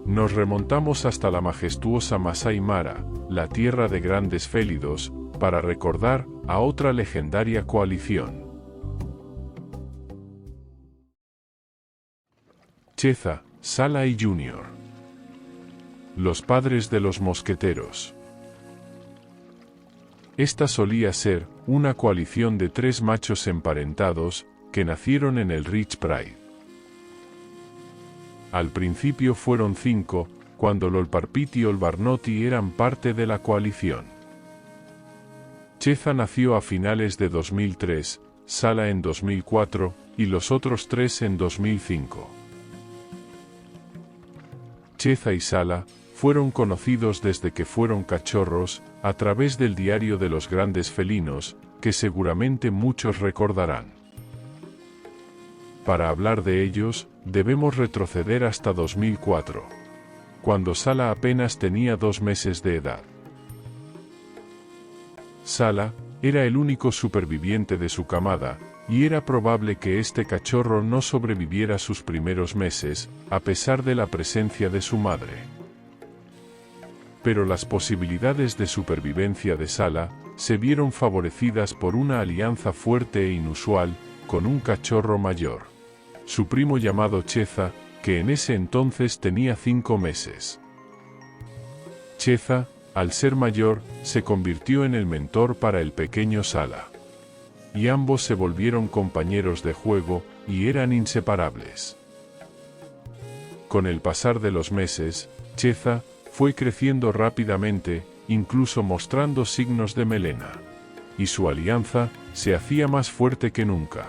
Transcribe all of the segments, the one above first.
Nos remontamos hasta la majestuosa Masai Mara, la tierra de grandes félidos, para recordar a otra legendaria coalición. Cheza, Sala y Junior. Los padres de los mosqueteros. Esta solía ser una coalición de 3 machos emparentados que nacieron en el Rich Pride. Al principio fueron 5, cuando Lolparpit y Olbarnoti eran parte de la coalición. Cheza nació a finales de 2003, Sala en 2004, y los otros 3 en 2005. Cheza y Sala fueron conocidos desde que fueron cachorros, a través del diario de los grandes felinos, que seguramente muchos recordarán. Para hablar de ellos, debemos retroceder hasta 2004, cuando Sala apenas tenía 2 meses de edad. Sala era el único superviviente de su camada, y era probable que este cachorro no sobreviviera sus primeros meses, a pesar de la presencia de su madre. Pero las posibilidades de supervivencia de Sala se vieron favorecidas por una alianza fuerte e inusual con un cachorro mayor, su primo llamado Cheza, que en ese entonces tenía 5 meses. Cheza, al ser mayor, se convirtió en el mentor para el pequeño Sala. Y ambos se volvieron compañeros de juego y eran inseparables. Con el pasar de los meses, Cheza fue creciendo rápidamente, incluso mostrando signos de melena. Y su alianza se hacía más fuerte que nunca.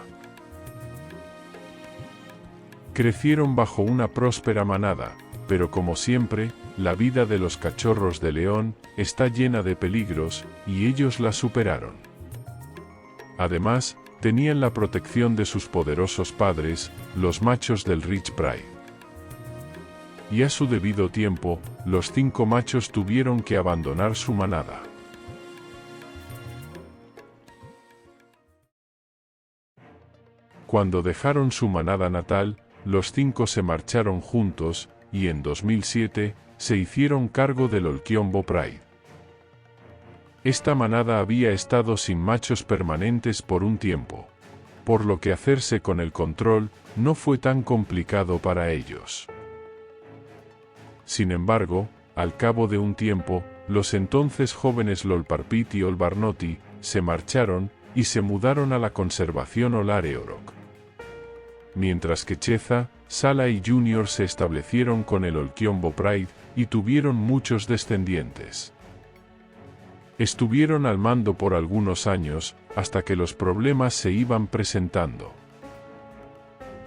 Crecieron bajo una próspera manada, pero como siempre, la vida de los cachorros de león está llena de peligros, y ellos la superaron. Además, tenían la protección de sus poderosos padres, los machos del Rich Pride. Y a su debido tiempo, los 5 machos tuvieron que abandonar su manada. Cuando dejaron su manada natal, los 5 se marcharon juntos, y en 2007, se hicieron cargo del Olkiombo Pride. Esta manada había estado sin machos permanentes por un tiempo, por lo que hacerse con el control no fue tan complicado para ellos. Sin embargo, al cabo de un tiempo, los entonces jóvenes Lolparpit y Olbarnoti se marcharon y se mudaron a la conservación Olareorok. Mientras que Cheza, Sala y Junior se establecieron con el Olkiombo Pride y tuvieron muchos descendientes. Estuvieron al mando por algunos años, hasta que los problemas se iban presentando.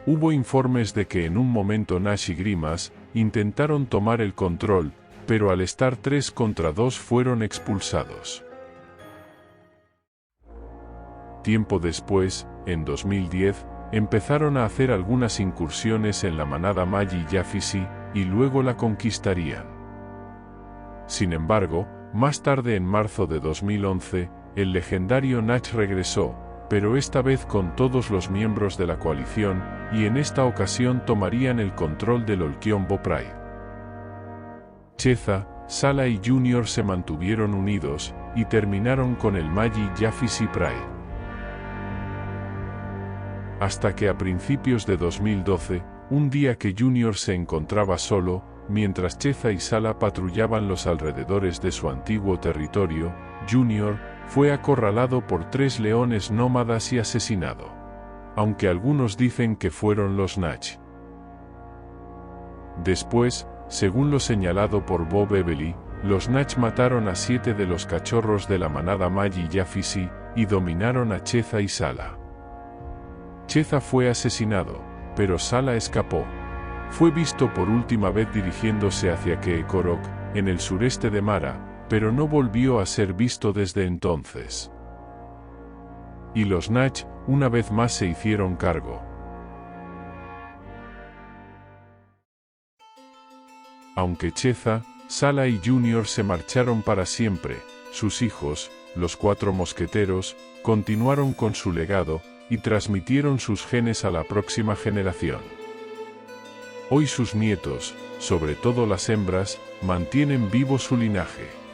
Hubo informes de que en un momento Nash y Grimas intentaron tomar el control, pero al estar 3 contra 2 fueron expulsados. Tiempo después, en 2010, empezaron a hacer algunas incursiones en la manada Magi y Yafisi, y luego la conquistarían. Sin embargo, más tarde en marzo de 2011, el legendario Nach regresó, pero esta vez con todos los miembros de la coalición, y en esta ocasión tomarían el control del Olkiombo Pride. Cheza, Sala y Junior se mantuvieron unidos, y terminaron con el Magi Yafisi Pride. Hasta que a principios de 2012, un día que Junior se encontraba solo, mientras Cheza y Sala patrullaban los alrededores de su antiguo territorio, Junior fue acorralado por 3 leones nómadas y asesinado. Aunque algunos dicen que fueron los Nach. Después, según lo señalado por Bob Evely, los Nach mataron a 7 de los cachorros de la manada Magi Yafisi y dominaron a Cheza y Sala. Cheza fue asesinado, pero Sala escapó. Fue visto por última vez dirigiéndose hacia Keekorok, en el sureste de Mara, pero no volvió a ser visto desde entonces. Y los Nach, una vez más se hicieron cargo. Aunque Cheza, Sala y Junior se marcharon para siempre, sus hijos, los 4 mosqueteros, continuaron con su legado, y transmitieron sus genes a la próxima generación. Hoy sus nietos, sobre todo las hembras, mantienen vivo su linaje.